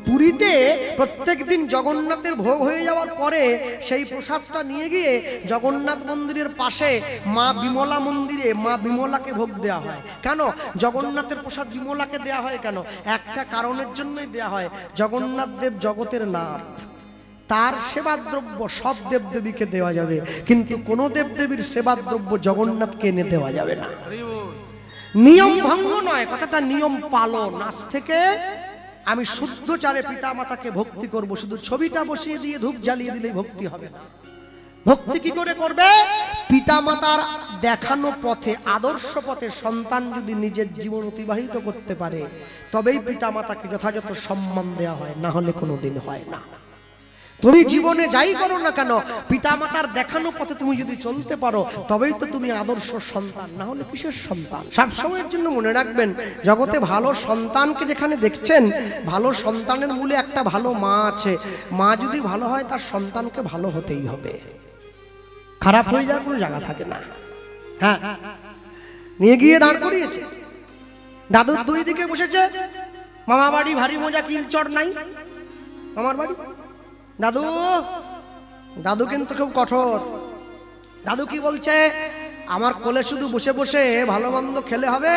পুরীতে প্রত্যেক দিন জগন্নাথের ভোগ হয়ে যাওয়ার পরে সেই প্রসাদটা নিয়ে গিয়ে জগন্নাথ মন্দিরের পাশে মা বিমলা মন্দিরে মা বিমলাকে ভোগ দেওয়া হয়। কেন জগন্নাথের প্রসাদ বিমলাকে দেওয়া হয়? কেন একটা কারণের জন্যই দেওয়া হয়, জগন্নাথ দেব জগতের নাথ, তার সেবাদ্রব্য সব দেবদেবীকে দেওয়া যাবে, কিন্তু কোন দেবদেবীর সেবাদ্রব্য জগন্নাথকে এনে দেওয়া যাবে না। নিয়ম ভঙ্গ নয়, কথাটা নিয়ম পালন। আজ থেকে আমি শুদ্ধচারে পিতা মাতাকে ভক্তি করব, শুধু ছবিটা বসিয়ে দিয়ে ধূপ জ্বালিয়ে দিলেই ভক্তি হবে না। ভক্তি কি করে করবে? পিতা মাতার দেখানো পথে, আদর্শ পথে সন্তান যদি নিজের জীবন অতিবাহিত করতে পারে তবেই পিতা মাতাকে যথাযথ সম্মান দেওয়া হয়, না হলে কোনোদিন হয় না। তুমি জীবনে যাই করো না কেন, পিতা মাতার দেখানো পথে তুমি যদি চলতে পারো তবেই তো তুমি আদর্শ সন্তান, না হলে কিসের সন্তান? সব সময়ের জন্য মনে রাখবেন, জগতে ভালো সন্তানকে যেখানে দেখছেন, ভালো সন্তানের মূলে একটা ভালো মা আছে। মা যদি ভালো হয় তার সন্তানকে ভালো হতেই হবে, খারাপ হয়ে যাওয়ার কোনো জায়গা থাকে না। হ্যাঁ, নিয়ে গিয়ে দাঁড় করিয়েছে, দাদুর দুই দিকে বসেছে, মামা বাড়ি ভারী মজা, কিলচর নাই মামার বাড়ি। দাদু দাদু কিন্তু খুব কঠোর। দাদু কি বলছে? আমার কোলে শুধু বসে বসে ভালো মন্দ খেলে হবে,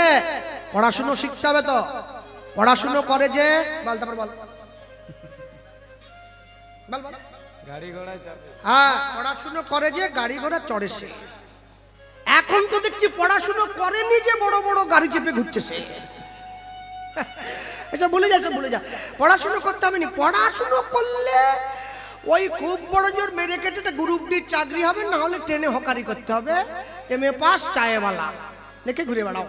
পড়াশুনো শিখতে হবে। তো পড়াশুনো করে যে বল, তারপর বল, গাড়ি ঘোড়া চড়ে। হ্যাঁ, পড়াশুনো করে যে গাড়ি ঘোড়া চড়ে সে। এখন তো দেখছি পড়াশুনো করেনি যে বড় বড় গাড়ি চেপে ঘুরছে সে। আচ্ছা বলে যাচ্ছে, বলে যা, পড়াশুনো করতে হবে না। পড়াশুনো করলে ওই খুব বড় জোর মেরে কেটে একটা গ্রুপ ডি চাকরি হবে, না হলে ট্রেনে হকারি করতে হবে, এমএ পাস চায়েওয়ালা লেখে ঘুরে বেড়াও।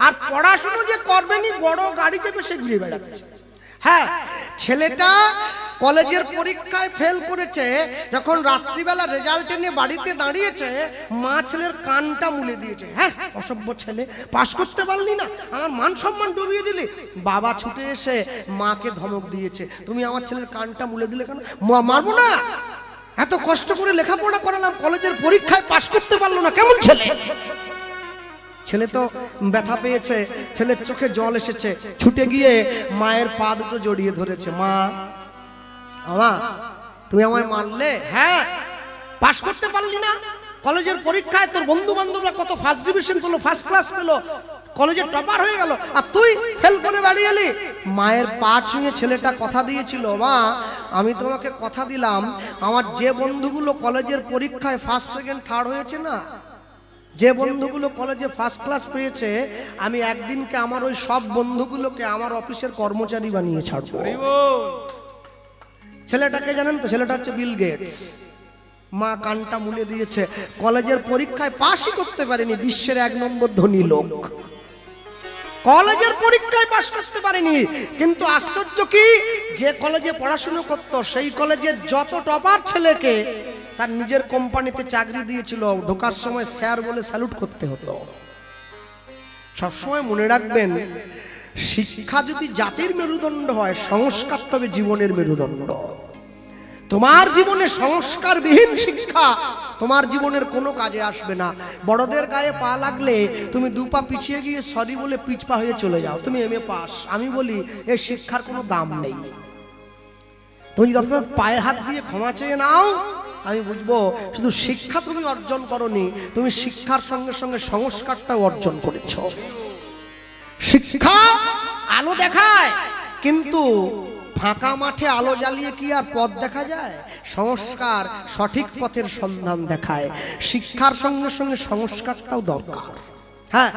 আর পড়াশুনো যে করবেনি, বড় গাড়ি চেপে সে ঘুরে বেড়াচ্ছে। হ্যাঁ, ছেলেটা কলেজের পরীক্ষায় ফেল করেছে, যখন রাত্রিবেলা রেজাল্ট নিয়ে বাড়িতে দাঁড়িয়েছে, মা ছেলের কানটা মুলে দিয়েছে। হ্যাঁ, অসভ্য ছেলে, পাশ করতে পারলি না, আমার মান সম্মান ডুবিয়ে দিলি। বাবা ছুটে এসে মাকে ধমক দিয়েছে, তুমি আমার ছেলের কানটা মুলে দিলে কেন? মারবো না, এত কষ্ট করে লেখাপড়া করালাম, কলেজের পরীক্ষায় পাশ করতে পারলো না, কেমন ছেলে? ছেলে তো ব্যথা পেয়েছে, ছেলের চোখে জল এসেছে, ছুটে গিয়ে মায়ের পা দুটো জড়িয়ে ধরেছে। মা, আমা তুমি আমায় মারলে, হ্যাঁ, পাশ করতে পারলি না কলেজের পরীক্ষায়, তোর বন্ধু বান্ধবরা কত ফার্স্ট ডিভিশন পেলো, ফার্স্ট ক্লাস পেলো, কলেজের টপার হয়ে গেল, আর তুই ফেল করে বাড়ি এলি। মায়ের পা ছুঁয়ে ছেলেটা কথা দিয়েছিল, মা আমি তোমাকে কথা দিলাম, আমার যে বন্ধুগুলো কলেজের পরীক্ষায় ফার্স্ট সেকেন্ড থার্ড হয়েছে না, যে বন্ধুগুলো কলেজে ফার্স্ট ক্লাস পেয়েছে, আমি একদিনকে আমার ওই সব বন্ধুগুলোকে আমার অফিসের কর্মচারী বানিয়ে ছাড়বো। ছেলেটাকে জানেন তো? ছেলেটা হচ্ছে বিল গেটস। মা কানটা মুলে দিয়েছে, কলেজের পরীক্ষায় পাশই করতে পারেনি, বিশ্বের 1 নম্বর ধনী লোক, কলেজের পরীক্ষায় পাশ করতে পারেনি। কিন্তু আশ্চর্য কি, যে কলেজে পড়াশোনা করত সেই কলেজের যত টপার ছেলেকে তার নিজের কোম্পানিতে চাকরি দিয়েছিল, ঢোকার সময় স্যার বলে স্যালুট করতে হতো। সবসময় মনে রাখবেন, শিক্ষা যদি জাতির মেরুদণ্ড হয়, সংস্কার তবে জীবনের মেরুদণ্ড। তোমার জীবনে সংস্কারবিহীন শিক্ষা তোমার জীবনের কোনো কাজে আসবে না। বড়দের গায়ে পা লাগলে তুমি 2 পা পিছিয়ে গিয়ে সরি বলে পিছপা হয়ে চলে যাও, তুমি এমএ পাস। আমি বলি এই শিক্ষার কোনো দাম নেই। তুমি যত পায়ে হাত দিয়ে ক্ষমা চেয়ে নাও, আমি বুঝবো শুধু শিক্ষা তুমি অর্জন করনি, তুমি শিক্ষার সঙ্গে সঙ্গে সংস্কারটাও অর্জন করেছ। শিক্ষা আলো দেখায়, কিন্তু ফাঁকা মাঠে আলো জ্বালিয়ে কি আর পথ দেখা যায়? সংস্কার সঠিক পথের সন্ধান দেখায়। শিক্ষার সঙ্গে সঙ্গে সংস্কারটাও দরকার। হ্যাঁ,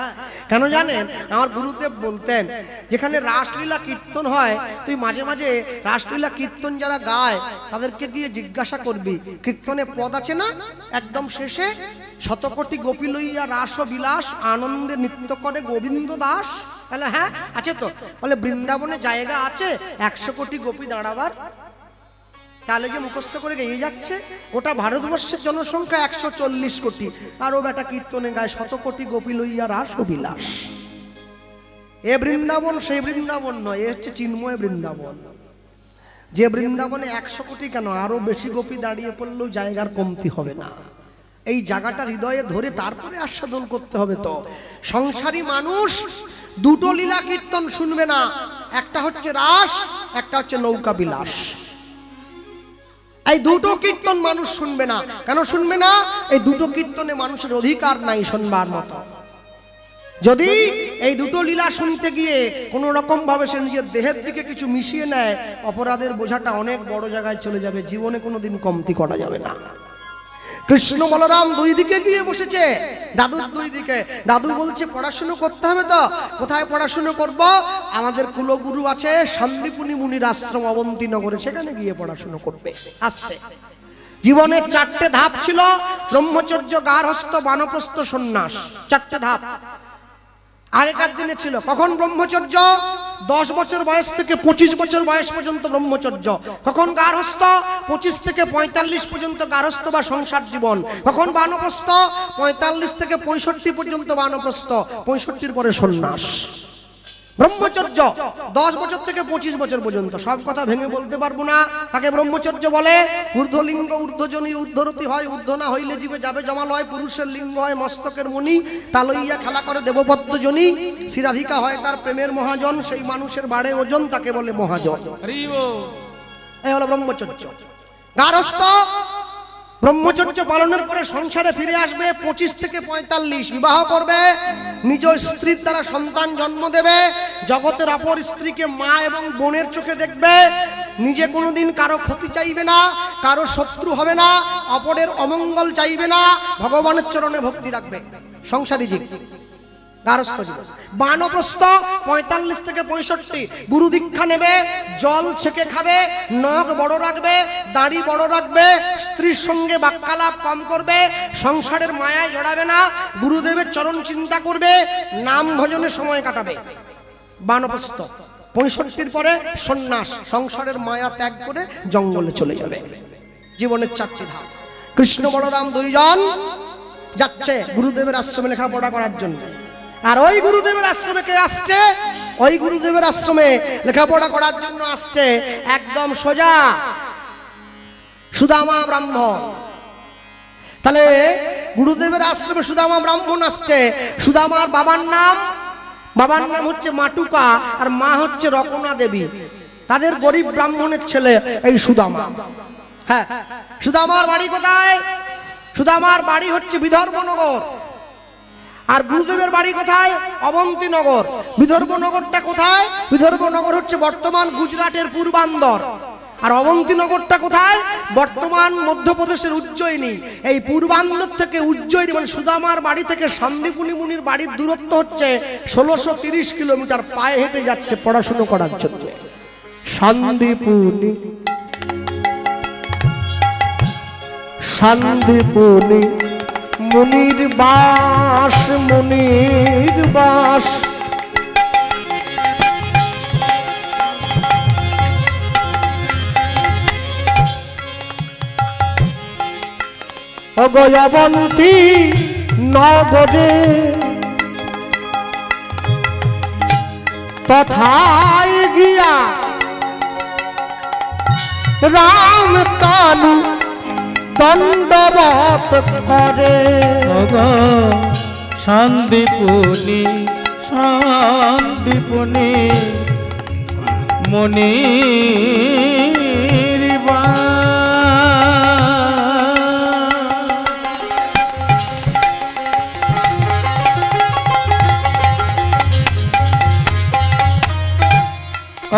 কেন জানেন? আমার গুরুদেব বলতেন, যেখানে রাসলীলা কীর্তন হয়, তুই মাঝে মাঝে রাসলীলা কীর্তন যারা গায় তাদেরকে গিয়ে জিজ্ঞাসা করবি, কীর্তনে পদ আছে না? একদম শেষে, শতকোটি গোপী লইয়া রাস বিলাস, আনন্দে নৃত্য করে গোবিন্দ দাস। তাহলে হ্যাঁ আছে তো। বলে বৃন্দাবনে জায়গা আছে 100 কোটি গোপী দাঁড়াবার? তাহলে যে মুখস্থ করে গেয়ে যাচ্ছে, ওটা ভারতবর্ষের জনসংখ্যা 140 কোটি, আর ও বেটা কীর্তনে গায়ে 100 কোটি গোপী লইয়া রাস বিলাস। এ বৃন্দাবন সেই বৃন্দাবন নয়, এ হচ্ছে চিন্ময় বৃন্দাবন। যে বৃন্দাবনে 100 কোটি কেন, আরো বেশি গোপী দাঁড়িয়ে পড়লেও জায়গার কমতি হবে না। এই জায়গাটা হৃদয়ে ধরে তারপরে আস্বাদন করতে হবে। তো সংসারী মানুষ দুটো লীলা কীর্তন শুনবে না, একটা হচ্ছে রাস, একটা হচ্ছে নৌকা বিলাস। এই দুটো কীর্তন মানুষ শুনবে না। কেন শুনবে না? এই দুটো কীর্তনে মানুষের অধিকার নাই শুনবার মতো। যদি এই দুটো লীলা শুনতে গিয়ে কোনো রকম ভাবে সে নিজের দেহের দিকে কিছু মিশিয়ে নেয়, অপরাধের বোঝাটা অনেক বড় জায়গায় চলে যাবে, জীবনে কোনোদিন কমতি করা যাবে না। কৃষ্ণ বলরাম দুই দিকে গিয়ে বসেছে, দাদুর দুই দিকে। দাদু বলছে পড়াশুনো করতে হবে তো। কোথায় পড়াশুনো করব? আমাদের কুলগুরু আছে সন্দীপুনি মুনির আশ্রম অবন্তীনগরে, সেখানে গিয়ে পড়াশুনো করবে। আসতে জীবনের 4টে ধাপ ছিল, ব্রহ্মচর্য, গার্হস্থ্য, বানপ্রস্থ, সন্ন্যাস। 4টে ধাপ আগেকার দিনে ছিল। কখন ব্রহ্মচর্য? 10 বছর বয়স থেকে 25 বছর বয়স পর্যন্ত ব্রহ্মচর্য। কখন গার্হস্থ্য? 25 থেকে 45 পর্যন্ত গার্হস্থ্য বা সংসার জীবন। কখন বানপ্রস্থ? 45 থেকে 65 পর্যন্ত বানপ্রস্থ, 65 পরে সন্ন্যাস। ব্রহ্মচর্য 10 বছর থেকে 25 বছর পর্যন্ত। সব কথা ভেঙে বলতে পারবো না। তাকে ব্রহ্মচর্য বলে। ঊর্ধ্বলিঙ্গ ঊর্ধ্বজনী ঊর্ধ্বরতি হয়, ঊর্ধ্ব না হইলে জীবে যাবে জমালয়। পুরুষের লিঙ্গ হয় মস্তকের মণি, তা লইয়া খেলা করে দেবপদ্মজনী। শ্রীরাধিকা হয় তার প্রেমের মহাজন, সেই মানুষের বাড়ে ওজন, তাকে বলে মহাজন। এই হলো ব্রহ্মচর্য। গার্হস্থ্য ব্রহ্মচর্য পালনের পরে সংসারে ফিরে আসবে, 25 থেকে 45 বিবাহ করবে, নিজ স্ত্রীর দ্বারা সন্তান জন্ম দেবে, জগতের অপর স্ত্রীকে মা এবং বোনের চোখে দেখবে, নিজে কোনোদিন কারো ক্ষতি চাইবে না, কারো শত্রু হবে না, অপরের অমঙ্গল চাইবে না, ভগবানের চরণে ভক্তি রাখবে। সংসারী জীব, গার্হস্থ্য জীবন। বানপ্রস্থ 45 থেকে 65 গুরু দীক্ষা নেবে, জল ছেঁকে খাবে, নখ বড় রাখবে, দাড়ি বড় রাখবে, স্ত্রীর সঙ্গে বাক্যালাপ কম করবে, সংসারের মায়ায় জড়াবে না, গুরুদেবের চরণ চিন্তা করবে, নাম ভজনে সময় কাটাবে। বানপ্রস্থ 65 পরে সন্ন্যাস, সংসারের মায়া ত্যাগ করে জঙ্গলে চলে যাবে। জীবনের 4টি ধাপ। কৃষ্ণ বলরাম দুইজন যাচ্ছে গুরুদেবের আশ্রমে লেখাপড়া করার জন্য। আর ওই গুরুদেবের আশ্রমে কে আসছে? ওই গুরুদেবের আশ্রমে লেখাপড়া করার জন্য আসছে একদম সোজা সুদামা ব্রাহ্মণ। তাহলে গুরুদেবের আশ্রমে সুদামা ব্রাহ্মণ আসছে। সুদামার বাবার নাম হচ্ছে মাটুকা, আর মা হচ্ছে রকনা দেবী। তাদের গরিব ব্রাহ্মণের ছেলে এই সুদামা। হ্যাঁ, সুদামার বাড়ি কোথায়? সুদামার বাড়ি হচ্ছে বিদর্ভনগর। আর গুরুদেবের বাড়ি কোথায়? অবন্তীনগর। বিদর্ভনগরটা কোথায়? বিদর্ভনগর হচ্ছে বর্তমান গুজরাটের পূর্বাঞ্চল। আর অবন্তীনগরটা কোথায়? বর্তমান মধ্যপ্রদেশের উজ্জয়িনী। এই পূর্বাঞ্চল থেকে উজ্জয়িনী মানে সুদামার বাড়ি থেকে সন্দীপুনি মুনির বাড়ির দূরত্ব হচ্ছে 1630 কিলোমিটার। পায়ে হেঁটে যাচ্ছে পড়াশুনো করার জন্য। সন্দীপুনি সন্দীপুনি মুনির বাস, মুনির বাস। অগয়াবন্তী নগরে তথায় গিয়া রাম কানু দণ্ডবত করে। সন্দীপুনি সন্দীপুনি মুনির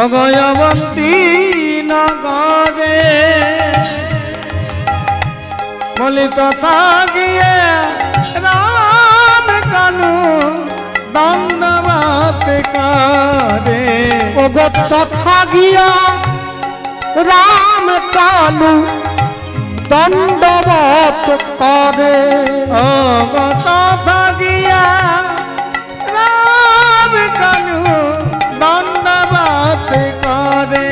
অগয়াবন্তী নগরে বলি তথা গিয়ে রাম কানু দণ্ডবত করে। ওগো তথা গিয়া রাম কানু দণ্ডবত করে। ওগো তথা গিয়া রাম কানু দণ্ডবত করে।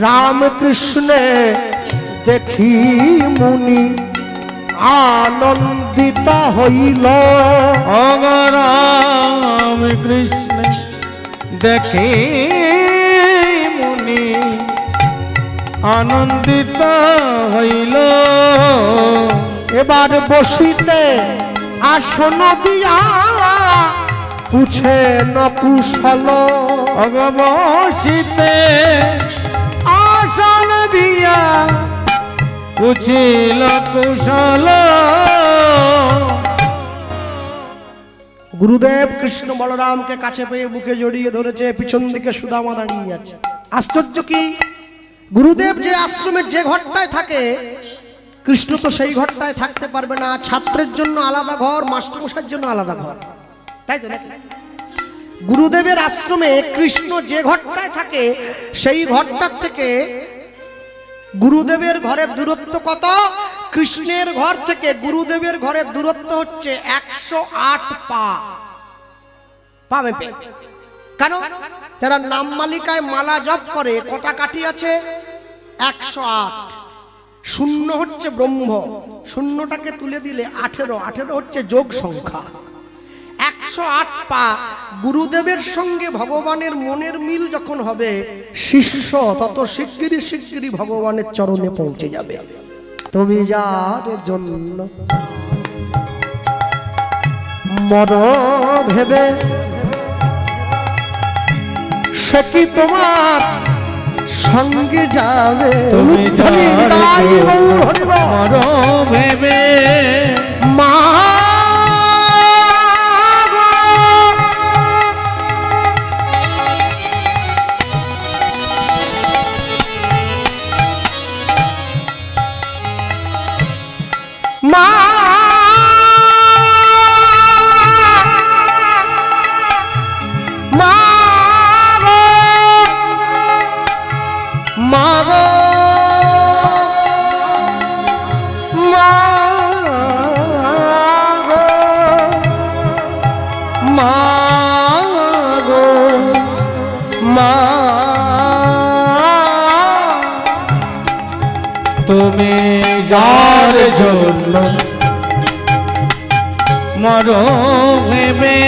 রামকৃষ্ণে দেখি মুনি আনন্দিত হইল। রাম কৃষ্ণ দেখি মুনি আনন্দিত হইল। এবার বসিতে আসন দিয়া পুছে ন কুশল অগবসিতে আসন দিয়া পুছিল কুশল। গুরুদেব কৃষ্ণ বলরামকে কাছে পেয়ে বুকে জড়িয়ে ধরেছে, পিছন দিকে সুদামা দাঁড়িয়ে আছে। আশ্চর্য কি, গুরুদেব যে আশ্রমের যে ঘরটায় থাকে কৃষ্ণ তো সেই ঘরটায় থাকতে পারবে না। ছাত্রের জন্য আলাদা ঘর, মাস্টারমশাইয়ের জন্য আলাদা ঘর, তাই তো নাকি? গুরুদেবের আশ্রমে কৃষ্ণ যে ঘরটায় থাকে সেই ঘরটার থেকে গুরুদেবের ঘরের দূরত্ব কত? কৃষ্ণের ঘর থেকে গুরুদেবের ঘরের দূরত্ব হচ্ছে 108 পা। পাবে কেন? যারা নাম মালিকায় মালা জপ করে কটা কাঠি আছে? 108। শূন্য হচ্ছে ব্রহ্ম, শূন্যটাকে তুলে দিলে 18, 18 হচ্ছে যোগ সংখ্যা। 108 পা। গুরুদেবের সঙ্গে ভগবানের মনের মিল যখন হবে, শিষ্য তত শিগগিরই ভগবানের চরণে পৌঁছে যাবে। তুমি যার জন্য মর ভেবে, সে কি তোমার সঙ্গে যাবে? তুমি মর ভেবে মা মা মা মাগো মাগো মাগো মা, তুমি যার জন্য মর ভেবে,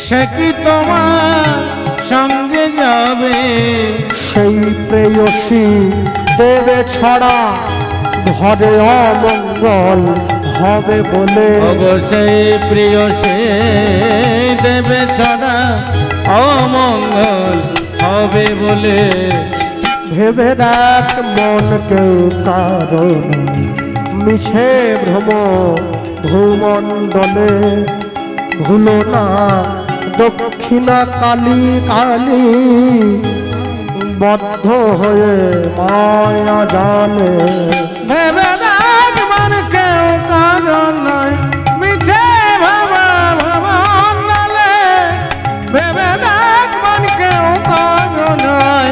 সে কি তোমার সঙ্গে যাবে? সেই প্রেয়সী দেবে ছড়া ঘরে অমঙ্গল হবে বলে। অবশ্যই প্রিয় সে দেবে ছড়া অমঙ্গল হবে বলে। ভেবে দেখ মন কেউ কারণ মিছে ভ্রম ভূমণ্ডলে, ভুলো না দক্ষিণা কালী কালী বদ্ধ হয়ে মায়া জালে। ভেবে দেখ মন কেউ কারণ নয় মিছে ভবমণ্ডলে, ভেবে দেখ মন কেউ কারণ নয়।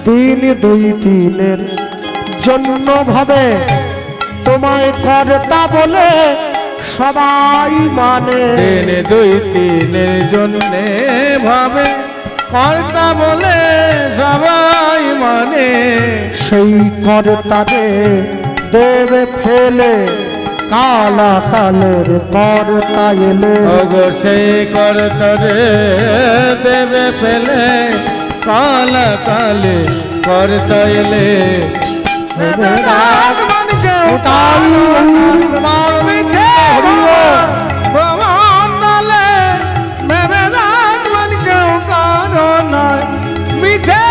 দিন দুই দিনের জন্য ভাবে তোমায় কর্তা বলে সবাই মানে। দিন দুই দিনের জন্যে ভাবে কর্তা বলে সবাই মানে। সেই কর্তারে দেবে ফেলে কালা কালের কর্তা এলে। ওগো সেই কর্তারে দেবে ফেলে কালা কালে কর্তা এলে। ভেবে দেখ মন কেউ ভবমণ্ডলে, ভেবে দেখ মন কেউ কারণ নয় মিছে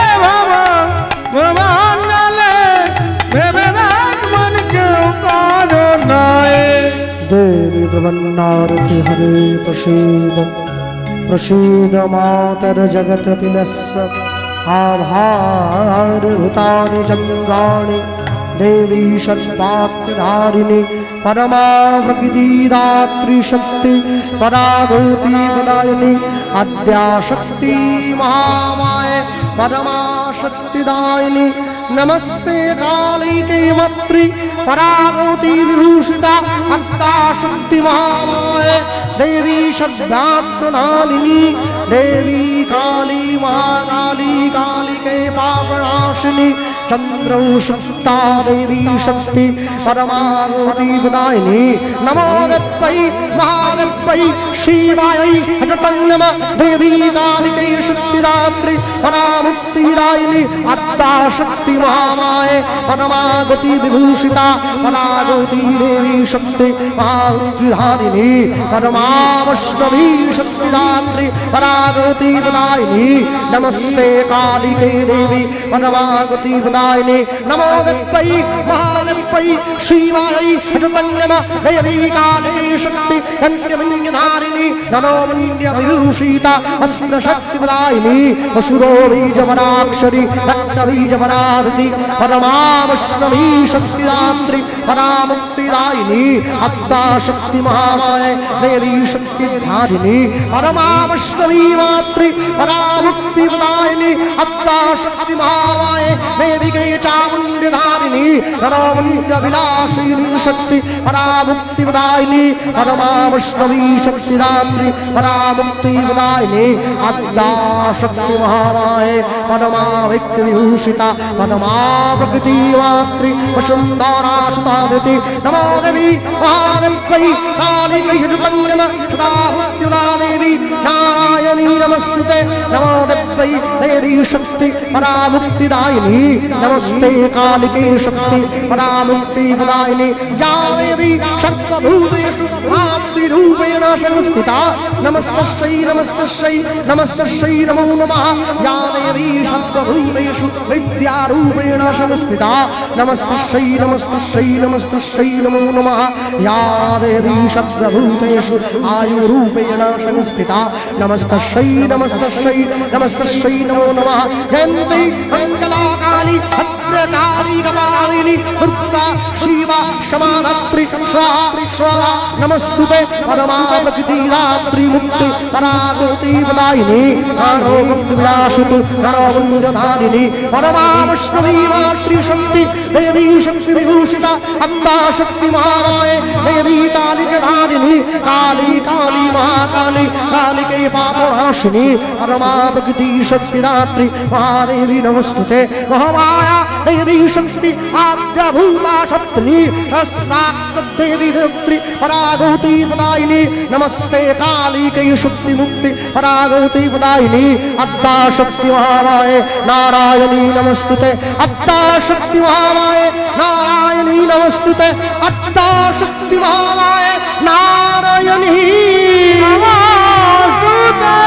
ভবমণ্ডলে, ভেবে দেখ মন কেউ কারণ নয়। দেবী প্রবন্নারতি হরে প্রসীদ, প্রসীদ মাতর জগৎ-তিলস্য आभारभूतानि चन्द्राणि देवी षट्वाक्यधारिणी परमाप्रकृतिदात्री शक्ति परागौती प्रदायिनी आद्याशक्ति महामाये परमाशक्तिदायिनी। नमस्ते कालिके मातृ परागौती विभूषिता आद्याशक्ति महामाये देवी षड्व्याप्रदायिनी। देवी काली महाकाली कालिके पापनाशिनी चंद्रौ शक्ता देवी शक्ति परमागौती प्रदायिनी। नमो देवै महादेवै शिवायै हठतं नमः। देवी कालिके शक्तिदात्री परामुक्तिदायिनी। अद्दा शक्ति महामाये परमागति विभूषिता परागति देवी शक्ति महात्रिधारिणी परमावैष्णवी शक्तिदात्री परागति प्रदायिनी नमस्ते कालिके देवी परमागति प्रदायिनी नमो देवै महादेवै शिवायै हठकन्यम देवी कालिके शक्ति कन्यमन्यधारिणी नमो मन्य विभूषिता अस्त्र शक्ति प्रदायिनी असुरो बीजवराक्षरी रक्तबीजवराधति परमावैष्णवी शक्तिदात्री परामुक्तिदायिनी अद्दा शक्ति महामाये देवी शक्तिधारिणी परमावैष्णवी मातृ परामुक्ति प्रदायिनी अद्दा शक्ति महामाये देवी के चामुण्डधारिणी नरोमण्ड विलासिनी शक्ति परामुक्ति प्रदायिनी परमावैष्णवी शक्तिदात्री परामुक्ति प्रदायिनी अद्दा शक्ति महामाये परमाविक्ति विभूषिता परमा प्रकृति मातृ वसुन्धरा सुतादिति नमो देवी महादेवै कालिकै हृदपन्नम सदा देवी नारायणी नमस्ते नमो देवै देवी शक्ति परामुक्तिदायिनी नमस्ते कालिके शक्ति परामुक्ति प्रदायिनी या देवी सर्वभूतेषु मातृरूपेण संस्थिता नमस्तस्यै नमस्तस्यै नमस्तस्यै नमो नमः या देवी सर्वभूतेषु विद्यारूपेण संस्थिता नमस्तस्यै नमस्तस्यै नमस्तस्यै नमो नमः या देवी सर्वभूतेषु आयुरूपेण संस्थिता नमस्तस्यै नमस्तस्यै नमस्तस्यै नमो नमः जयन्ती मङ्गलाकाली भद्रकाली कपालिनी दुर्गा शिवा क्षमाधात्री स्वाहा स्वाहा नमस्तुते परमा प्रकृतिदात्री मुक्ति परागति प्रदायिनी नारोमुक्ति विनाशितु नरोमुण्डधारिणी परमावैष्णवी मातृशक्ति देवी शक्ति विभूषिता अद्दा शक्ति महामाये देवी कालिकधारिणी काली काली महाकाली कालिके पापनाशिनी परमा प्रकृति शक्तिदात्री महादेवी नमस्तुते महामाया देवी शक्ति आद्यभूता शक्ति देवी देवी परागति प्रदायिनी नमस्ते कालिके शक्ति मुक्ति परागति प्रदायिनी अद्दा शक्ति महामाये नारायणी नमस्तुते अद्दा शक्ति महामाये नारायणी नमस्तुते अद्दा शक्ति महामाये नारायणी नमस्तुते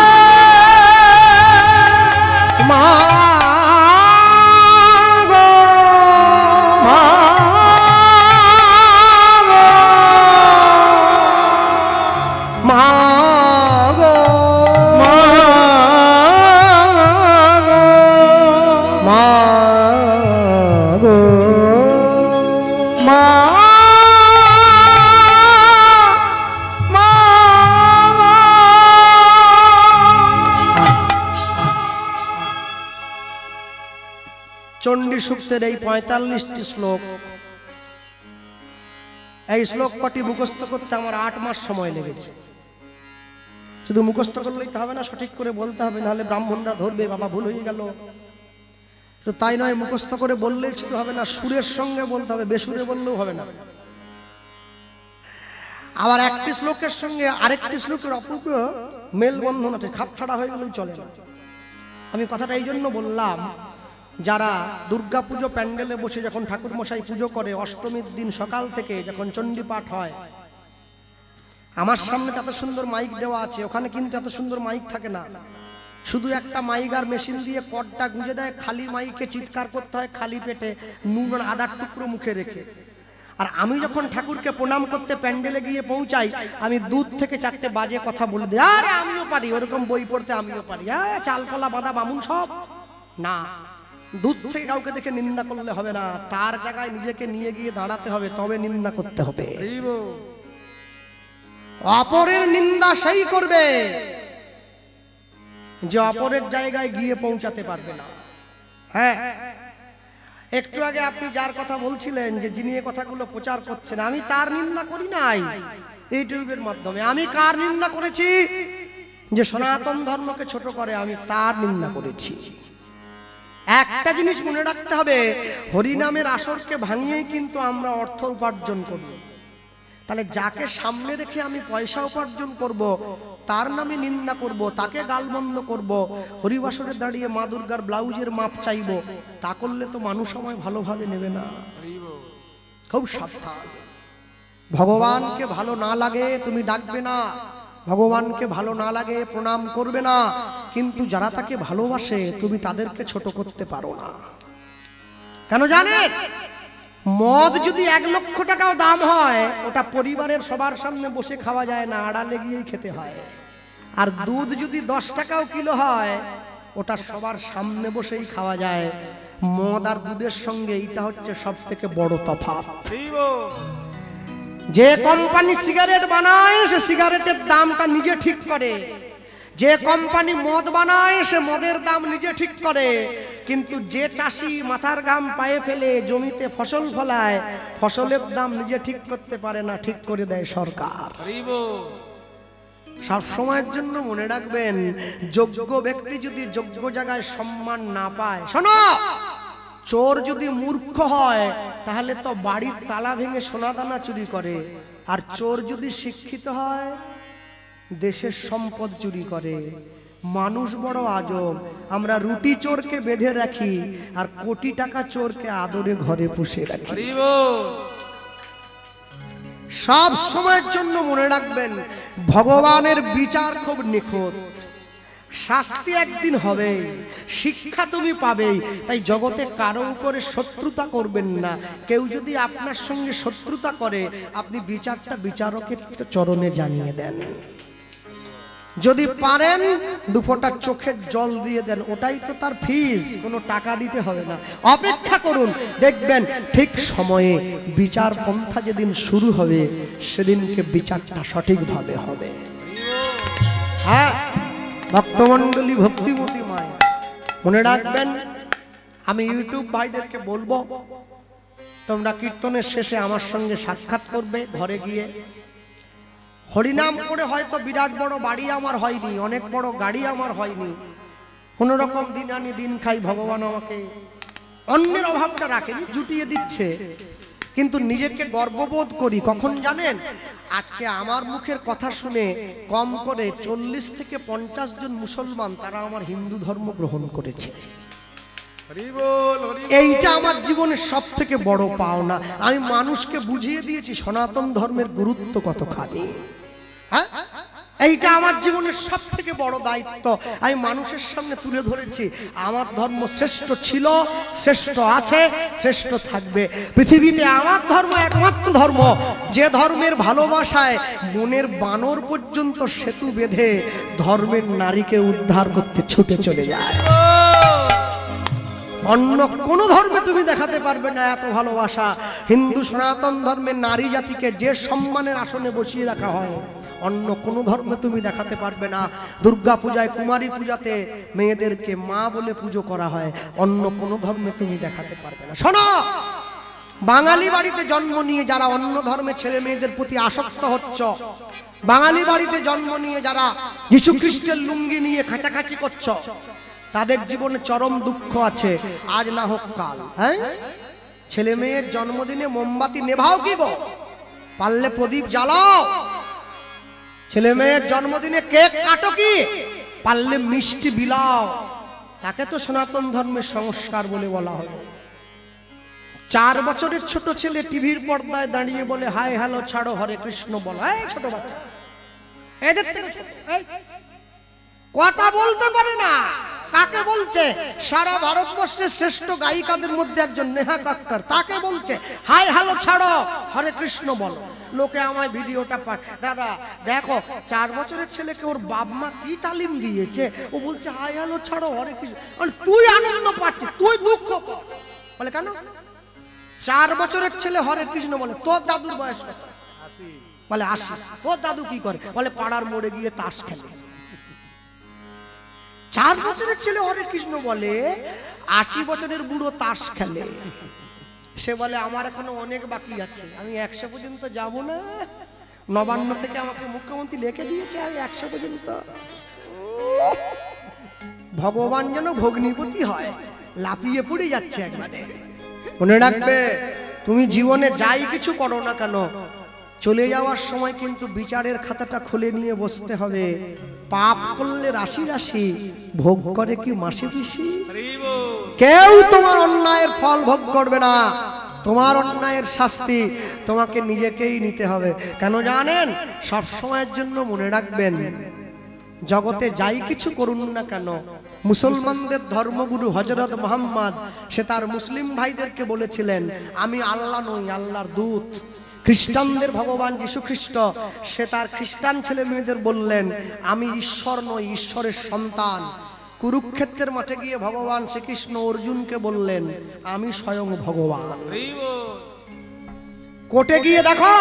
চণ্ডী সূক্তের এই ৪৫টি শ্লোক এই শ্লোক কটি মুখস্থ করতে আমার ৮ মাস সময় লেগেছে। শুধু মুখস্থ করলেই তো হবে না, সঠিক করে বলতে হবে, নাহলে ব্রাহ্মণরা ধরবে বাবা ভুল হয়ে গেল। তো তাই নয়, মুখস্থ করে বললেই শুধু হবে না, সুরের সঙ্গে বলতে হবে, বেসুরে বললেও হবে না। আবার একটি শ্লোকের সঙ্গে আরেকটি শ্লোকের অপূর্ব মেলবন্ধন আছে, খাপছাড়া হয়ে গেলেই চলে না। আমি কথাটা এই জন্য বললাম, যারা দুর্গা পুজো প্যান্ডেলে বসে যখন ঠাকুর মশাই পুজো করে, অষ্টমীর দিন সকাল থেকে যখন চণ্ডী পাঠ হয়, আমার সামনে এত সুন্দর মাইক দেওয়া আছে, ওখানে কিন্তু এত সুন্দর মাইক থাকে না। শুধু একটা মাইক আর মেশিন দিয়ে কর্ডটা গুঁজে দেয়, খালি মাইকে চিৎকার করতে হয় খালি পেটে, নুন আর আদার টুকরো মুখে রেখে। আর আমি যখন ঠাকুরকে প্রণাম করতে প্যান্ডেলে গিয়ে পৌঁছাই, আমি দুধ থেকে 4টে বাজে কথা বলে দিই, আরে আমিও পারি, ওরকম বই পড়তে আমিও পারি, হ্যাঁ চালকলা বাঁধা বামুন সব না। দুধ থেকে কাউকে দেখে নিন্দা করলে হবে না, তার জায়গায় নিজেকে নিয়ে গিয়ে দাঁড়াতে হবে, তবে নিন্দা করতে হবে। অপরের নিন্দা সেই করবে যে অপরের জায়গায় গিয়ে পৌঁছাতে পারবে না। হ্যাঁ, একটু আগে আপনি যার কথা বলছিলেন যে যিনি এই কথাগুলো প্রচার করছেন, আমি তার নিন্দা করি নাই ইউটিউবের মাধ্যমে। আমি কার নিন্দা করেছি? যে সনাতন ধর্মকে ছোট করে, আমি তার নিন্দা করেছি। একটা জিনিস মনে রাখতে হবে, হরিনামের আসরকে ভাঙিয়েই কিন্তু আমরা অর্থ উপার্জন করব। তাহলে যাকে সামনে রেখে আমি পয়সা উপার্জন করব, তার নামে নিন্দা করব, তাকে গালমন্দ করব, হরিবাসরে দাঁড়িয়ে মা দুর্গার ব্লাউজের মাপ চাইব, তা করলে তো মানুষ আমায় ভালোভাবে নেবে না। খুব সাবধান। ভগবানকে ভালো না লাগে তুমি ডাকবে না, ভগবানকে ভালো না লাগে প্রণাম করবে না, কিন্তু যারা তাকে ভালোবাসে তুমি তাদেরকে ছোট করতে পারো না। কেন জানেন? মদ যদি 1 লক্ষ টাকাও দাম হয়, ওটা পরিবারের সবার সামনে বসে খাওয়া যায় না, আড়ালে গিয়েই খেতে হয়। আর দুধ যদি 10 টাকাও কিলো হয়, ওটা সবার সামনে বসেই খাওয়া যায়। মদ আর দুধের সঙ্গে এইটা হচ্ছে সব থেকে বড় তফাৎ। যে কোম্পানি সিগারেট বানায় সে সিগারেটের দামটা নিজে ঠিক করে, যে কোম্পানি মদ বানায় সে মদের দাম নিজে ঠিক করে, কিন্তু যে চাষি মাথার ঘাম পায়ে ফেলে জমিতে ফসল ফলায়, ফসলের দাম নিজে ঠিক করতে পারে না, ঠিক করে দেয় সরকার। সব সময়ের জন্য মনে রাখবেন, যোগ্য ব্যক্তি যদি যোগ্য জায়গায় সম্মান না পায়, শোনো, চোর যদি মূর্খ হয় তাহলে তো বাড়ির তালা ভেঙে সোনাদানা চুরি করে, আর চোর যদি শিক্ষিত হয় দেশের সম্পদ চুরি করে। মানুষ বড় আজব, আমরা রুটি চোরকে বেঁধে রাখি আর কোটি টাকা চোরকে আদরে ঘরে পুষে রাখি। সব সময়ের জন্য মনে রাখবেন, ভগবানের বিচার খুব নিখুঁত, শাস্তি একদিন হবে, শিক্ষা তুমি পাবেই। তাই জগতে কারো উপরে শত্রুতা করবেন না। কেউ যদি আপনার সঙ্গে শত্রুতা করে, আপনি বিচারটা বিচারকের চরণে জানিয়ে দেন। যদি পারেন 2 ফোঁটা চোখের জল দিয়ে দেন, ওটাই তো তার ফিস, কোনো টাকা দিতে হবে না। অপেক্ষা করুন, দেখবেন ঠিক সময়ে বিচার পন্থা যেদিন শুরু হবে সেদিনকে বিচারটা সঠিকভাবে হবে। হ্যাঁ ভক্তমণ্ডলী, ভক্তিমতী মায়ের মনে রাখবেন, আমি ইউটিউব ভাইদেরকে বলবো, তোমরা কীর্তনের শেষে আমার সঙ্গে সাক্ষাৎ করবে ঘরে গিয়ে। হরিনাম করে হয়তো বিরাট বড় বাড়ি আমার হয়নি, অনেক বড় গাড়ি আমার হয়নি, কোন রকম দিন আনি দিন খাই, ভগবান আমাকে অন্যের অভাবটা রাখেনি, জুটিয়ে দিচ্ছে। কিন্তু নিজেকে গর্ববোধ করি কখন জানেন? আজকে আমার মুখের কথা শুনে কম করে 40 থেকে 50 জন মুসলমান তারা আমার হিন্দু ধর্ম গ্রহণ করেছে। এইটা আমার জীবনের সব থেকে বড় পাওনা। আমি মানুষকে বুঝিয়ে দিয়েছি সনাতন ধর্মের গুরুত্ব কতখানি। হ্যাঁ, এইটা আমার জীবনের সব থেকে বড় দায়িত্ব। আমি মানুষের সামনে তুলে ধরেছি আমার ধর্ম শ্রেষ্ঠ ছিল, শ্রেষ্ঠ আছে, শ্রেষ্ঠ থাকবে। পৃথিবীতে আমার ধর্ম একমাত্র ধর্ম, যে ধর্মের ভালোবাসায় মনের বানর পর্যন্ত সেতু বেঁধে ধর্মের নারীকে উদ্ধার করতে ছুটে চলে যায়। অন্য কোন ধর্মে তুমি দেখাতে পারবে না এত ভালোবাসা। হিন্দু সনাতন ধর্মের নারী জাতিকে যে সম্মানের আসনে বসিয়ে রাখা হয়, অন্য কোন ধর্মে তুমি দেখাতে পারবে না। দুর্গা পূজায়, কুমারী পূজাতে মেয়েদেরকে মা বলে পুজো করা হয়, অন্য কোন ধর্মে তুমি দেখাতে পারবে না। শোনো, বাঙালি বাড়িতে জন্ম নিয়ে যারা অন্য ধর্মের ছেলে মেয়েদের প্রতি আসক্ত হচ্ছ, বাঙালি বাড়িতে জন্ম নিয়ে যারা যীশু খ্রিস্টের লুঙ্গি নিয়ে খাঁচাখাঁচি করছ, তাদের জীবনে চরম দুঃখ আছে, আজ না হোক কাল। হ্যাঁ, ছেলে মেয়ের জন্মদিনে মোমবাতি নেভাও কি গো, পারলে প্রদীপ জ্বালাও। ছেলে মেয়ের জন্মদিনে কেক কাটো কি, পারলে মিষ্টি বিলাও। তাকে তো সনাতন ধর্মের সংস্কার বলে বলা হয়। 4 বছরের ছোট ছেলে টিভির পর্দায় দাঁড়িয়ে বলে হাই হ্যালো ছাড়ো, হরে কৃষ্ণ বলো। এই ছোট বাচ্চা, এদের থেকে ছোট, কথা বলতে পারে না। কাকে বলছে? সারা ভারতবর্ষের শ্রেষ্ঠ গায়িকাদের মধ্যে একজন নেহা কাক্কর, তাকে বলছে হাই হ্যালো ছাড়ো, হরে কৃষ্ণ বলো। লোকে আমায় ভিডিওটা দাদা দেখো, 4 বছরের ছেলেকে ওর বাপ মা কি তালিম দিয়েছে, ও বলছে হাই হ্যালো ছাড়ো, হরে কৃষ্ণ। তুই আনন্দ পাচ্ছিস, তুই দুঃখ কর। বলে কেন? 4 বছরের ছেলে হরে কৃষ্ণ বলে। তোর দাদুর বয়স কত? বলে 80। তোর দাদু কি করে? বলে পাড়ার মোড়ে গিয়ে তাস খেলে। 4 বছরের ছেলে হরে কৃষ্ণ বলে, 80 বছরের বুড়ো তাস খেলে। সে বলে আমার এখনো অনেক বাকি আছে, আমি 100 পর্যন্ত যাব না। নবান্ন থেকে আমাকে মুখ্যমন্ত্রী লিখে দিয়েছে আমি 100 পর্যন্ত। ভগবান যেন ভগ্নিপতি হয়, লাফিয়ে পড়ে যাচ্ছে একবারে। মনে রাখবে, তুমি জীবনে যাই কিছু করো না কেন, চলে যাওয়ার সময় কিন্তু বিচারের খাতাটা খুলে নিয়ে বসতে হবে। পাপ করলে রাশি রাশি, ভোগ করে কি মাসি পিসি। কেউ তোমার অন্যায়ের ফল ভোগ করবে না, তোমার অন্যায়ের শাস্তি তোমাকে নিজেকেই নিতে হবে। কেন জানেন? সব সময়ের জন্য মনে রাখবেন, জগতে যাই কিছু করুন না কেন, মুসলমানদের ধর্মগুরু হযরত মুহাম্মদ সে তার মুসলিম ভাইদেরকে বলেছিলেন, আমি আল্লাহ নই, আল্লাহর দূত। খ্রিস্টানদের ভগবান যীশু খ্রিস্ট সে তার খ্রিস্টান ছেলে মেয়েদের বললেন, আমি ঈশ্বর নই, ঈশ্বরের সন্তান। কুরুক্ষেত্রের মাঠে গিয়ে ভগবান শ্রীকৃষ্ণ অর্জুনকে বললেন, আমি স্বয়ং ভগবান। কোর্টে গিয়ে দেখো,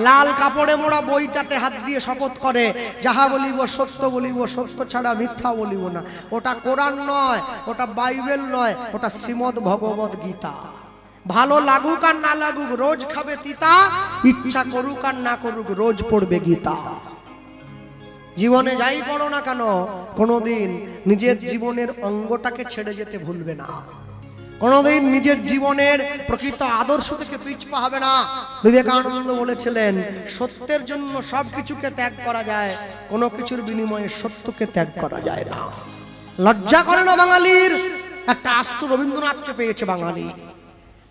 লাল কাপড়ে মোড়া বইটাতে হাত দিয়ে শপথ করে, যাহা বলিব সত্য বলিব, সত্য ছাড়া মিথ্যা বলিব না। ওটা কোরআন নয়, ওটা বাইবেল নয়, ওটা শ্রীমদ্ ভগবত গীতা। ভালো লাগুক আর না লাগুক রোজ খাবে তিতা, ইচ্ছা করুক আর না করুক রোজ পড়বে গীতা। জীবনে যাই পড়ো না কেন, কোনোদিন নিজের জীবনের অঙ্গটাকে ছেড়ে যেতে ভুলবে না, কোনোদিন নিজের জীবনের প্রকৃত আদর্শ থেকে পিছপা হবে না। বিবেকানন্দ বলেছিলেন, সত্যের জন্য সবকিছুকে ত্যাগ করা যায়, কোনো কিছুর বিনিময়ে সত্যকে ত্যাগ করা যায় না। লজ্জা করে না বাঙালির? একটা আস্ত রবীন্দ্রনাথকে পেয়েছে বাঙালি,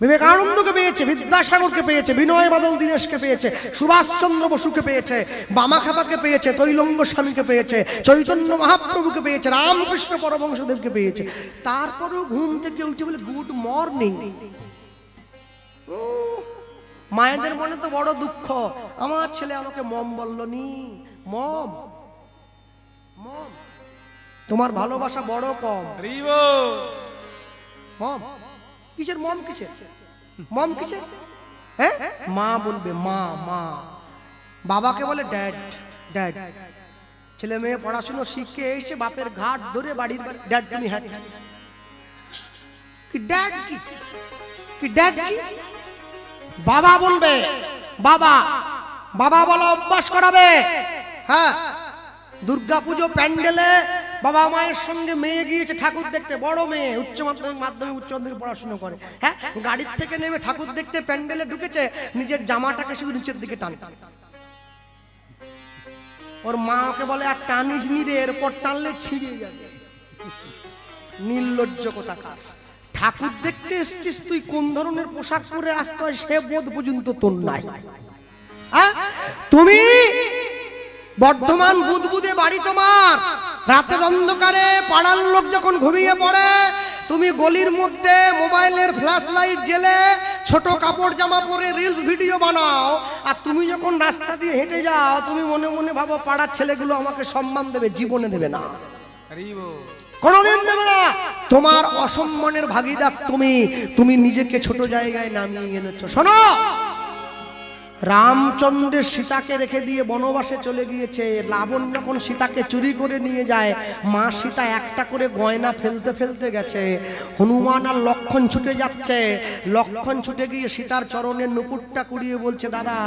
বিবেকানন্দকে পেয়েছে, বিদ্যাসাগরকে পেয়েছে, বিনয় বাদল দীনেশকে পেয়েছে, সুভাষচন্দ্র বসুকে পেয়েছে, বামাখ্যাপাকে পেয়েছে, তৈলঙ্গ স্বামীকে পেয়েছে, চৈতন্য মহাপ্রভুকে পেয়েছে, রামকৃষ্ণ পরমহংসদেবকে পেয়েছে। তারপরেও ঘুম থেকে উঠে বলে গুড মর্নিং। মায়েদের মনে তো বড় দুঃখ, আমার ছেলে আমাকে মম বললো নি। মম মম, তোমার ভালোবাসা বড় কম। মম কিসের? মম কিসের? মম কিসের? হ্যাঁ, মা বলবে মা মা, বাবাকে বলে ড্যাড ড্যাড। ছেলে মেয়ে পড়াশোনা শিখে এসে বাপের ঘাট ধরে বাড়ির ড্যাড তুমি। হ্যাঁ কি ড্যাড? কি ড্যাড? কি বাবা বলবে? বাবা বাবা বলা অভ্যাস করাবে। হ্যাঁ, দুর্গাপুজো প্যান্ডেলে বাবা মায়ের সঙ্গে মেয়ে গিয়েছে ঠাকুর দেখতে, বড় মেয়ে, উচ্চ মাধ্যমিক মাধ্যমিক উচ্চ মাধ্যমিক পড়াশোনা করে। হ্যাঁ, গাড়ির থেকে নেমে ঠাকুর দেখতে প্যান্ডেলে ঢুকেছে, নিজের জামাটাকে শুধু নিচের দিকে টান। ওর মা ওকে বলে, আর টানিস নি রে, এরপর টানলে ছিঁড়ে যাবে। নির্লজ্জ কোথাকার। ঠাকুর দেখতে এসছিস, তুই কোন ধরনের পোশাক পরে আসতে হয় সে বোধ পর্যন্ত তোর নাই। তুমি বর্ধমান বুদবুদে বাড়ি তোমার, রাতের অন্ধকারে পাড়ার লোক যখন ঘুমিয়ে পড়ে, তুমি গলির মধ্যে মোবাইলের ফ্ল্যাশ লাইট জ্বেলে ছোট কাপড় জামা পরে রিলস ভিডিও বানাও। আর তুমি যখন রাস্তা দিয়ে হেঁটে যাও, তুমি মনে মনে ভাবো পাড়ার ছেলেগুলো আমাকে সম্মান দেবে, জীবনে দেবে না, কোনোদিন দেবে না। তোমার অসম্মানের ভাগীদার তুমি। তুমি নিজেকে ছোট জায়গায় নামিয়ে এনেছো। শোনো, রামচন্দ্রের সীতাকে রেখে দিয়ে বনবাসে চলে গিয়েছে। রাবণ যখন সীতাকে চুরি করে নিয়ে যায়, মা সীতা একটা করে গয়না ফেলতে ফেলতে গেছে। হনুমান আর লক্ষণ ছুটে যাচ্ছে। লক্ষণ ছুটে গিয়ে সীতার চরণের নুপুরটা কুড়িয়ে বলছে, দাদা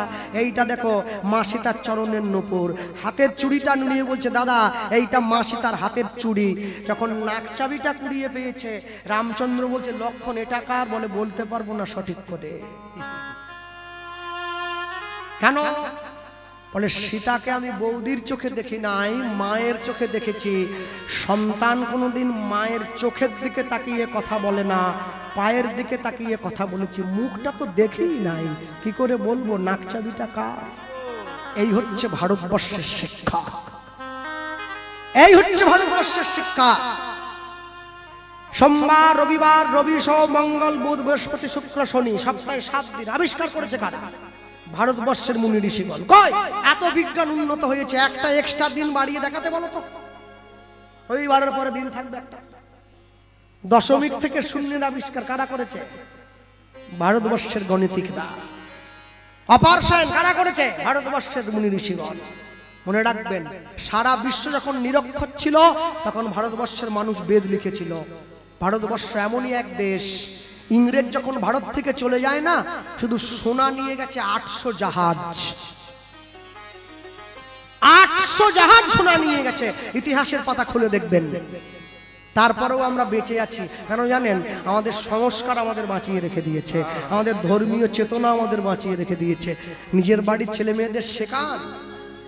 এইটা দেখো মা সীতার চরণের নুপুর। হাতের চুড়িটা নিয়ে বলছে, দাদা এইটা মা সীতার হাতের চুড়ি। যখন নাকচাবিটা কুড়িয়ে পেয়েছে, রামচন্দ্র বলছে, লক্ষণ এটা কার? বলে, বলতে পারবো না সঠিক করে। কেন? বলে, সীতাকে আমি বৌদির চোখে দেখি নাই, মায়ের চোখে দেখেছি। সন্তান কোনোদিন মায়ের চোখের দিকে তাকিয়ে কথা বলে না, পায়ের দিকে তাকিয়ে কথা বলেছি। মুখটা তো দেখেই নাই, কি করে বলবো নাকচাবিটা কার? এই হচ্ছে ভারতবর্ষের শিক্ষা, এই হচ্ছে ভারতবর্ষের শিক্ষা। সোমবার, রবিবার, রবি, সোম, মঙ্গল, বুধ, বৃহস্পতি, শুক্র, শনি, সপ্তাহে 7 দিন। আবিষ্কার করেছে কারা? ভারতবর্ষের মুনি ঋষিগণ। কই এত বিজ্ঞান উন্নত হয়েছে, একটা এক্সট্রা দিন বাড়িয়ে দেখাতে বলো তো। রবিবারের পরে দিন থাকবে একটা। দশমিক থেকে শূন্যের আবিষ্কার কারা করেছে? ভারতবর্ষের গণিতিকরা। অপারেশন কারা করেছে? ভারতবর্ষের মুনি ঋষিগণ। মনে রাখবেন, সারা বিশ্ব যখন নিরক্ষর ছিল, তখন ভারতবর্ষের মানুষ বেদ লিখেছিল। ভারতবর্ষ এমনই এক দেশ, ইংরেজ যখন ভারত থেকে চলে যায় না, শুধু সোনা নিয়ে গেছে 800 জাহাজ। 800 জাহাজ সোনা নিয়ে গেছে। ইতিহাসের পাতা খুলে দেখবেন। তারপরেও আমরা বেঁচে আছি কেন জানেন? আমাদের সংস্কার আমাদের বাঁচিয়ে রেখে দিয়েছে, আমাদের ধর্মীয় চেতনা আমাদের বাঁচিয়ে রেখে দিয়েছে। নিজের বাড়ির ছেলে মেয়েদের শেখান।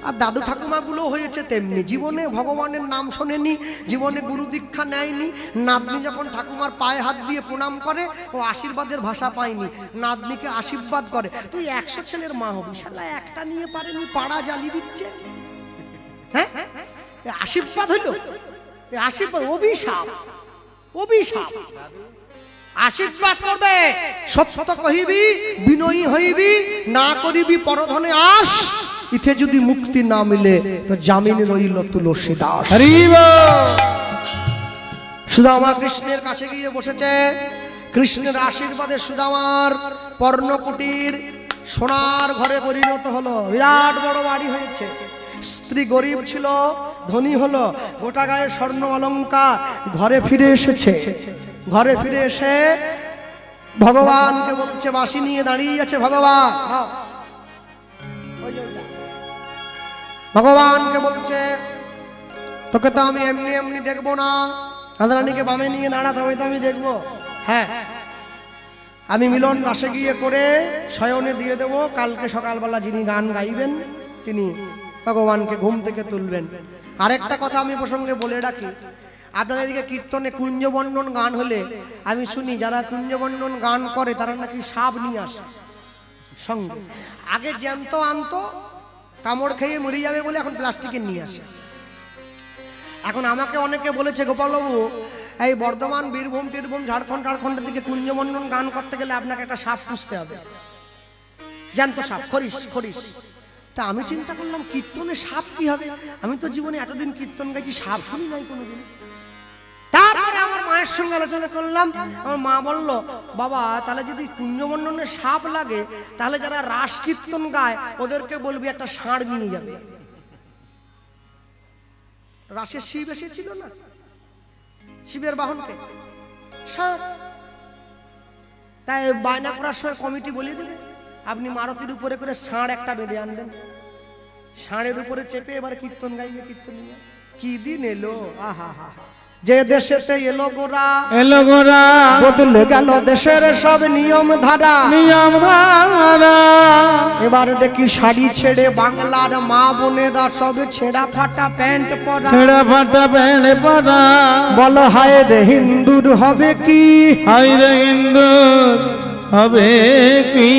আর দাদু ঠাকুমাগুলো হয়েছে তেমনি, জীবনে ভগবানের নাম শোনেনি, জীবনে গুরু দীক্ষা নেয়নি। নাতনি যখন ঠাকুমার পায়ে হাত দিয়ে প্রণাম করে ও আশীর্বাদের ভাষা পায়নি, নাতনিকে আশীর্বাদ করে, তুই 100 ছেলের মা হবি, শালা একটা নিয়ে পারেনি, পাড়া জ্বালিয়ে দিচ্ছে। হ্যাঁ, আশীর্বাদ হইল? আশীর্বাদ অভিশাপ, অভিশাপ। আশীর্বাদ করবে, সত্য কহিবি, বিনয়ী হইবি, না করিবি পরধনে আস, ইথে যদি মুক্তি না মিলে তো জামিন রইল তুলসী দাস। সুদামা কৃষ্ণের কাছে গিয়ে বসেছে, কৃষ্ণের আশীর্বাদে সুদামার পর্ণকুটির সোনার ঘরে পরিণত হলো, বিরাট বড় বাড়ি হয়েছে। স্ত্রী গরিব ছিল, ধনী হলো, গোটা গায়ে স্বর্ণ অলংকার। ঘরে ফিরে এসেছে, ঘরে ফিরে এসে ভগবানকে বলছে, বাঁশি নিয়ে দাঁড়িয়ে আছে ভগবান, ভগবানকে বলছে, তোকে তো আমি এমনি এমনি দেখবো না, রাধারানীকে বামে নিয়ে দাঁড়াতে হবে তো আমি দেখবো। হ্যাঁ, আমি মিলন রাসে গিয়ে করে শয়নে দিয়ে দেব, কালকে সকালবেলা যিনি গান গাইবেন তিনি ভগবানকে ঘুম থেকে তুলবেন। আরেকটা কথা আমি প্রসঙ্গে বলে রাখি, আপনাদের এদিকে কীর্তনে কুঞ্জবর্ণন গান হলে আমি শুনি যারা কুঞ্জবর্ণন গান করে তারা নাকি সাপ নিয়ে আসে সঙ্গে। আগে জ্যান্ত আনতো, কামড় খেয়ে মরে যাবে বলে এখন প্লাস্টিকের নিয়ে আসে। এখন আমাকে অনেকে বলেছে, গোপালবাবু এই বর্ধমান, বীরভূম, টিরভূম, ঝাড়খণ্ড, টাড়খণ্ডের দিকে কুঞ্জবর্ণন গান করতে গেলে আপনাকে একটা সাপ পুষতে হবে, জ্যান্ত সাপ, খরিস খরিস। তা আমি চিন্তা করলাম কীর্তনে সাপ কি হবে, আমি তো জীবনে এতদিন কীর্তন গাইছি, সাপ শুনি নাই কোনোদিন। তারপরে আমার মায়ের সঙ্গে আলোচনা করলাম, আমার মা বলল, বাবা তাহলে যদি কুঞ্জবর্ণনে সাপ লাগে তাহলে যারা রাস কীর্তন গায় ওদেরকে বলবি একটা ষাঁড় নিয়ে যাবে। রাসের শিব এসেছিল না, শিবের বাহনকে ষাঁড়। তাই বায়না করার সময় কমিটি বলে দেবে, আপনি মারুতির উপরে করে ষাঁড় একটা বেঁধে আনবেন, ষাঁড়ের উপরে চেপে এবার কীর্তন গাইবে। কীর্তন কি দিন এলো, আহা হা, যে দেশেতে এলো গোরা, এলো গোরা, বদলে গেল দেশের সব নিয়ম ধারা, নিয়ম ধারা। এবার দেখি শাড়ি ছেড়ে বাংলার মা বোনেরা সব ছেঁড়া ফাটা প্যান্ট পরা, ছেঁড়া ফাটা প্যান্ট পরা। বল হায় রে হিন্দুর হবে কি, হায় রে হিন্দুর হবে কি।